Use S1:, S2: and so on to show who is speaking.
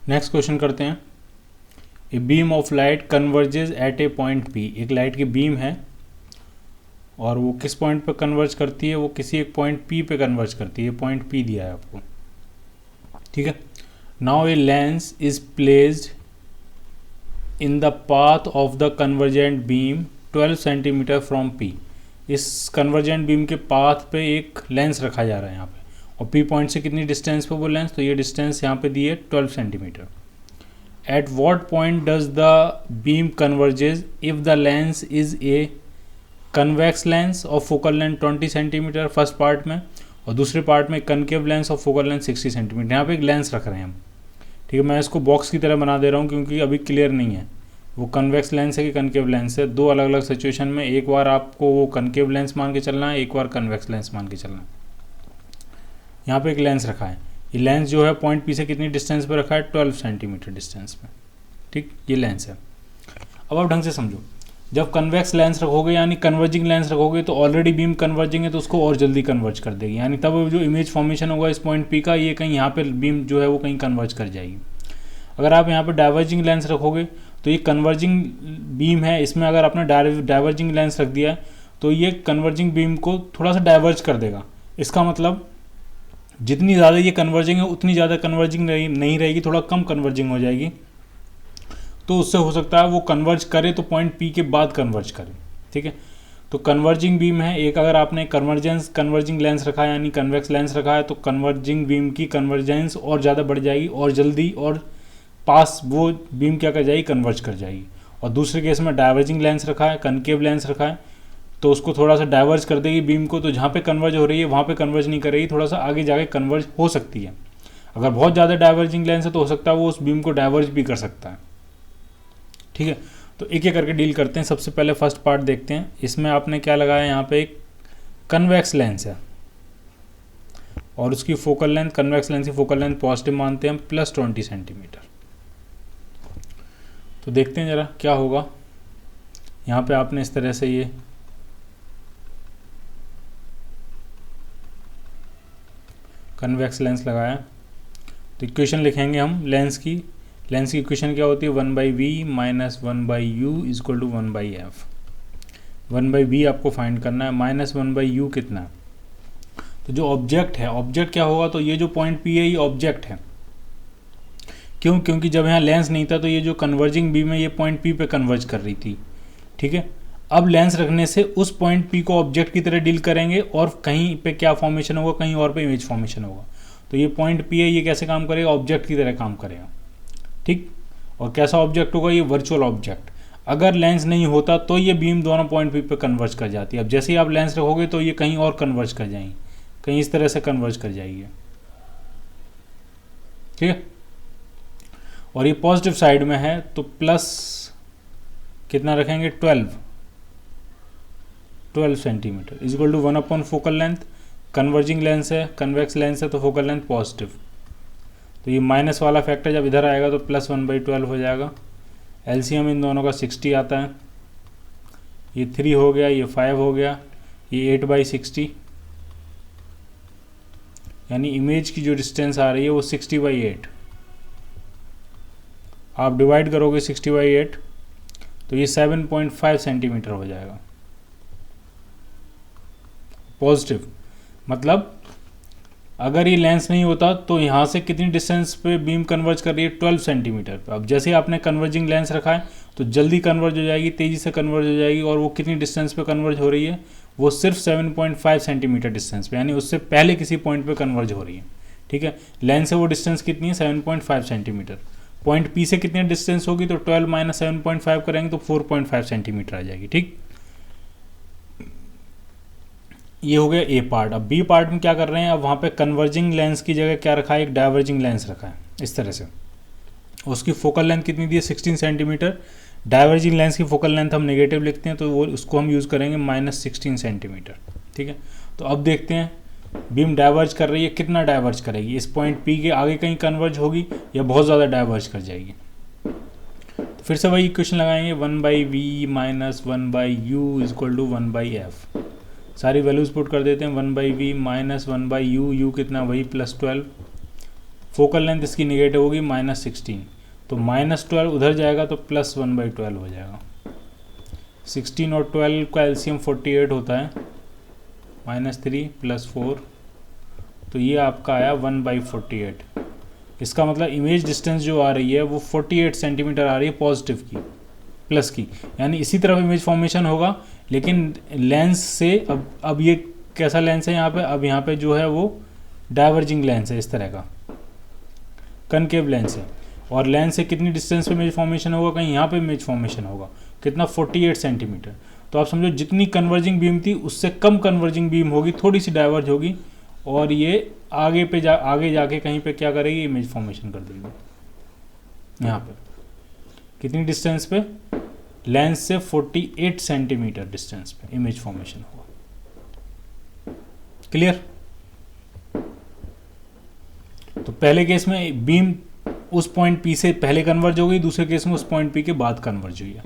S1: Next question करते हैं। A beam of light converges at a point P. एक light की बीम है और वो किस पॉइंट पे कन्वर्ज करती है, वो किसी एक पॉइंट पी पे कन्वर्ज करती है। पॉइंट पी दिया है आपको, ठीक है। Now a lens is placed in the path of the convergent beam 12 centimetre from P. इस कन्वर्जेंट बीम के पाथ पे एक लेंस रखा जा रहा है यहाँ पे, और पी पॉइंट से कितनी डिस्टेंस पे वो लेंस, तो ये डिस्टेंस यहाँ पे दी है 12 centimetre. At what point does the beam converges if the lens is a convex lens of focal length 20 centimetre first part में, और दूसरे पार्ट में concave lens of focal length 60 centimetre. यहाँ पे एक लेंस रख रहे हैं हम, ठीक है। मैं इसको बॉक्स की तरह बना दे रहा हूँ क्योंकि अभी क्लियर नहीं है वो कन्वेक्स लेंस है कि कनकेव लेंस है। दो अलग अलग सिचुएशन में एक बार आपको वो कनकेव लेंस मान के चलना है, एक बार कन्वेक्स लेंस मान के चलना है। यहाँ पे एक लेंस रखा है, ये लेंस जो है पॉइंट पी से कितनी डिस्टेंस पे रखा है, 12 सेंटीमीटर डिस्टेंस पे, ठीक, ये लेंस है। अब आप ढंग से समझो, जब कन्वेक्स लेंस रखोगे यानी कन्वर्जिंग लेंस रखोगे तो ऑलरेडी बीम कन्वर्जिंग है तो उसको और जल्दी कन्वर्ज कर देगी, यानी तब जो इमेज फॉर्मेशन होगा इस पॉइंट पी का, ये कहीं यहाँ पे बीम जो है वो कहीं कन्वर्ज कर जाएगी। अगर आप यहाँ पे डाइवर्जिंग लेंस रखोगे तो ये कन्वर्जिंग बीम है, इसमें अगर आपने डाइवर्जिंग लेंस रख दिया है तो ये कन्वर्जिंग बीम को थोड़ा सा डाइवर्ज कर देगा। इसका मतलब जितनी ज़्यादा ये कन्वर्जिंग है उतनी ज़्यादा कन्वर्जिंग नहीं रहेगी, थोड़ा कम कन्वर्जिंग हो जाएगी। तो उससे हो सकता है वो कन्वर्ज करे तो पॉइंट पी के बाद कन्वर्ज करे, ठीक है। तो कन्वर्जिंग बीम है एक, अगर आपने कन्वर्जिंग लेंस रखा है यानी कन्वेक्स लेंस रखा है तो कन्वर्जिंग बीम की कन्वर्जेंस और ज़्यादा बढ़ जाएगी और जल्दी और पास वो बीम क्या कर जाएगी, कन्वर्ज कर जाएगी। और दूसरे केस में डाइवर्जिंग लेंस रखा है, कनकेव लेंस रखा है, तो उसको थोड़ा सा डाइवर्ज कर देगी बीम को, तो जहाँ पे कन्वर्ज हो रही है वहाँ पे कन्वर्ज नहीं करेगी, थोड़ा सा आगे जाके कन्वर्ज हो सकती है। अगर बहुत ज़्यादा डाइवर्जिंग लेंस है तो हो सकता है वो उस बीम को डाइवर्ज भी कर सकता है, ठीक है। तो एक एक करके डील करते हैं। सबसे पहले फर्स्ट पार्ट देखते हैं। इसमें आपने क्या लगाया, यहाँ पे एक कन्वेक्स लेंस है और उसकी फोकल लेंथ, कन्वेक्स लेंस की फोकल लेंथ पॉजिटिव मानते हैं हम, +20 सेंटीमीटर। तो देखते हैं ज़रा क्या होगा। यहाँ पे आपने इस तरह से ये कन्वेक्स लेंस लगाया, तो इक्वेशन लिखेंगे हम लेंस की इक्वेशन क्या होती है, 1/v - 1/u = 1/f। 1/v आपको फाइंड करना है, -1/u कितना है, तो जो ऑब्जेक्ट है, ऑब्जेक्ट क्या होगा, तो ये जो पॉइंट P है ये ऑब्जेक्ट है। क्यों, क्योंकि जब यहाँ लेंस नहीं था तो ये जो कन्वर्जिंग बीम है ये पॉइंट P पे कन्वर्ज कर रही थी, ठीक है। अब लेंस रखने से उस पॉइंट P को ऑब्जेक्ट की तरह डील करेंगे और कहीं पे क्या फॉर्मेशन होगा, कहीं और पे इमेज फॉर्मेशन होगा। तो ये पॉइंट P है, ये कैसे काम करेगा, ऑब्जेक्ट की तरह काम करेगा, ठीक। और कैसा ऑब्जेक्ट होगा, ये वर्चुअल ऑब्जेक्ट। अगर लेंस नहीं होता तो ये बीम दोनों पॉइंट P पे कन्वर्ज कर जाती है। अब जैसे ही आप लेंस रखोगे तो ये कहीं और कन्वर्ज कर जाएंगी, कहीं इस तरह से कन्वर्ज कर जाएगी, ठीक है। और ये पॉजिटिव साइड में है तो प्लस कितना रखेंगे, 12 centimetre = 1/, focal length. Converging lens है, कन्वेक्स लेंस है तो फोकल लेंथ पॉजिटिव, तो ये माइनस वाला फैक्टर जब इधर आएगा तो +1/12 हो जाएगा। एलसीएम इन दोनों का 60 आता है, ये 3 हो गया, ये 5 हो गया, ये 8/60, यानी इमेज की जो डिस्टेंस आ रही है वो 60/8। आप डिवाइड करोगे 60/8 तो ये 7.5 सेंटीमीटर हो जाएगा पॉजिटिव। मतलब अगर ये लेंस नहीं होता तो यहाँ से कितनी डिस्टेंस पे बीम कन्वर्ज कर रही है, 12 सेंटीमीटर पे। अब जैसे ही आपने कन्वर्जिंग लेंस रखा है तो जल्दी कन्वर्ज हो जाएगी, तेज़ी से कन्वर्ज हो जाएगी, और वो कितनी डिस्टेंस पे कन्वर्ज हो रही है, वो सिर्फ 7.5 सेंटीमीटर डिस्टेंस पे, यानी उससे पहले किसी पॉइंट पे कन्वर्ज हो रही है, ठीक है। लेंस से वो डिस्टेंस कितनी है, 7.5 सेंटीमीटर। पॉइंट P से कितनी डिस्टेंस होगी, तो 12 - 7.5 करेंगे तो 4.5 सेंटीमीटर आ जाएगी, ठीक। ये हो गया ए पार्ट। अब बी पार्ट में क्या कर रहे हैं, अब वहाँ पे कन्वर्जिंग लेंस की जगह क्या रखा है, एक डाइवर्जिंग लेंस रखा है इस तरह से। उसकी फोकल लेंथ कितनी दी है, 16 सेंटीमीटर। डाइवर्जिंग लेंस की फोकल लेंथ हम नेगेटिव लिखते हैं तो वो उसको हम यूज़ करेंगे -16 सेंटीमीटर, ठीक है। तो अब देखते हैं बीम डाइवर्ज कर रही है, कितना डाइवर्ज करेगी, इस पॉइंट P के आगे कहीं कन्वर्ज होगी या बहुत ज़्यादा डाइवर्ज कर जाएगी। तो फिर से वही इक्वेशन लगाएंगे, 1/v - 1/u = 1/f। सारी वैल्यूज़ पुट कर देते हैं, 1/v - 1/u, u कितना, वही +12, फोकल लेंथ इसकी निगेटिव होगी -16, तो -12 उधर जाएगा तो +1/12 हो जाएगा। 16 और 12 का एलसीएम 48 होता है, -3 + 4, तो ये आपका आया 1/48। इसका मतलब इमेज डिस्टेंस जो आ रही है वो 48 सेंटीमीटर आ रही है पॉजिटिव की, प्लस की, यानी इसी तरफ इमेज फॉर्मेशन होगा, लेकिन लेंस से अब ये कैसा लेंस है यहाँ पे, अब यहाँ पे जो है वो डाइवर्जिंग लेंस है, इस तरह का कनकेव लेंस है, और लेंस से कितनी डिस्टेंस पे इमेज फॉर्मेशन होगा, कहीं यहाँ पे इमेज फॉर्मेशन होगा, कितना 48 सेंटीमीटर। तो आप समझो जितनी कन्वर्जिंग बीम थी उससे कम कन्वर्जिंग बीम होगी, थोड़ी सी डाइवर्ज होगी, और ये आगे जाके कहीं पे क्या करेगी, इमेज फॉर्मेशन कर देगी। यहाँ पे कितनी डिस्टेंस पे, लेंस से 48 सेंटीमीटर डिस्टेंस पे इमेज फॉर्मेशन होगा। क्लियर? तो पहले केस में बीम उस पॉइंट पी से पहले कन्वर्ज हो गई, दूसरे केस में उस पॉइंट पी के बाद कन्वर्ज हुई है।